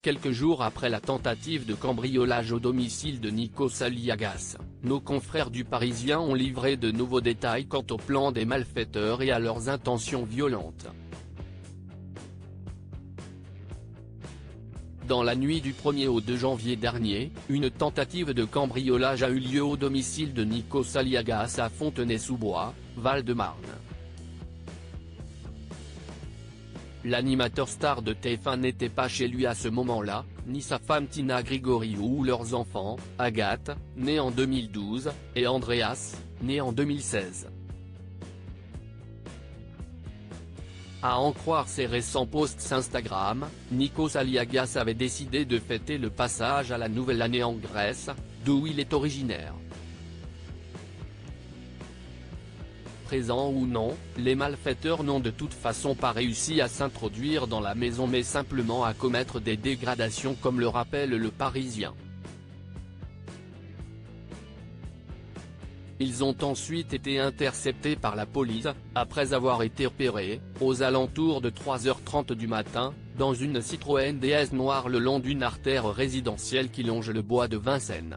Quelques jours après la tentative de cambriolage au domicile de Nikos Aliagas, nos confrères du Parisien ont livré de nouveaux détails quant au plan des malfaiteurs et à leurs intentions violentes. Dans la nuit du 1er au 2 janvier dernier, une tentative de cambriolage a eu lieu au domicile de Nikos Aliagas à Fontenay-sous-Bois, Val-de-Marne. L'animateur star de TF1 n'était pas chez lui à ce moment-là, ni sa femme Tina Grigoriou ou leurs enfants, Agathe, née en 2012, et Andreas, né en 2016. À en croire ses récents posts Instagram, Nikos Aliagas avait décidé de fêter le passage à la nouvelle année en Grèce, d'où il est originaire. Présents ou non, les malfaiteurs n'ont de toute façon pas réussi à s'introduire dans la maison mais simplement à commettre des dégradations comme le rappelle le Parisien. Ils ont ensuite été interceptés par la police, après avoir été repérés, aux alentours de 3h30 du matin, dans une Citroën DS noire le long d'une artère résidentielle qui longe le bois de Vincennes.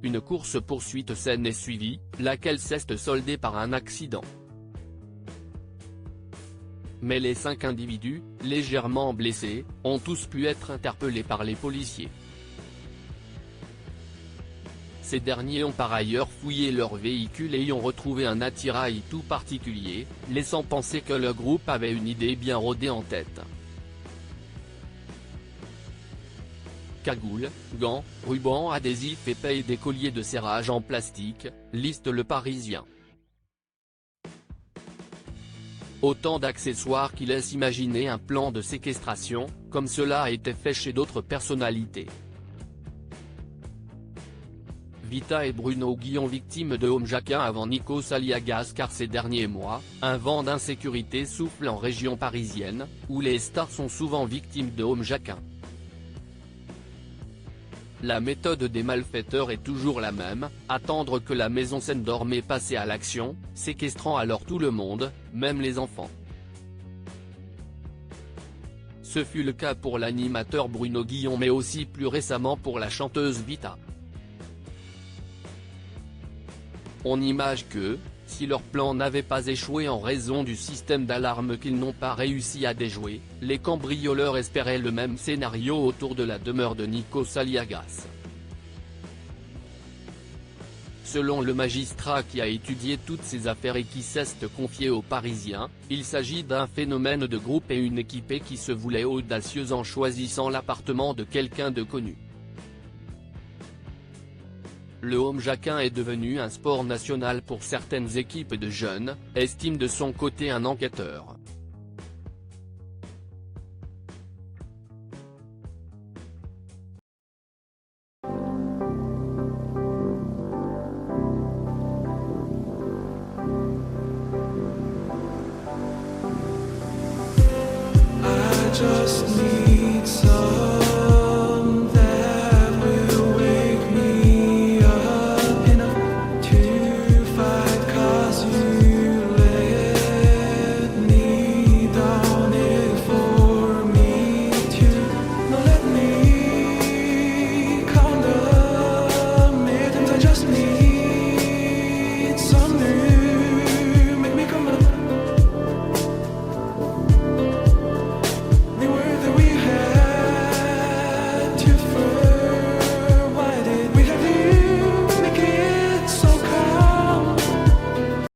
Une course-poursuite saine est suivie, laquelle s'est soldée par un accident. Mais les 5 individus, légèrement blessés, ont tous pu être interpellés par les policiers. Ces derniers ont par ailleurs fouillé leur véhicule et y ont retrouvé un attirail tout particulier, laissant penser que le groupe avait une idée bien rodée en tête. Cagoules, gants, rubans adhésifs et des colliers de serrage en plastique, liste le Parisien. Autant d'accessoires qui laissent imaginer un plan de séquestration, comme cela a été fait chez d'autres personnalités. Vita et Bruno Guillon victimes de homejackins avant Nikos Aliagas car ces derniers mois, un vent d'insécurité souffle en région parisienne, où les stars sont souvent victimes de homejackins. La méthode des malfaiteurs est toujours la même, attendre que la maison saine dorme et passer à l'action, séquestrant alors tout le monde, même les enfants. Ce fut le cas pour l'animateur Bruno Guillon mais aussi plus récemment pour la chanteuse Vita. On imagine que, si leur plan n'avait pas échoué en raison du système d'alarme qu'ils n'ont pas réussi à déjouer, les cambrioleurs espéraient le même scénario autour de la demeure de Nikos Aliagas. Selon le magistrat qui a étudié toutes ces affaires et qui s'est confié aux Parisiens, il s'agit d'un phénomène de groupe et une équipée qui se voulait audacieuse en choisissant l'appartement de quelqu'un de connu. Le homejacking est devenu un sport national pour certaines équipes de jeunes, estime de son côté un enquêteur. I just need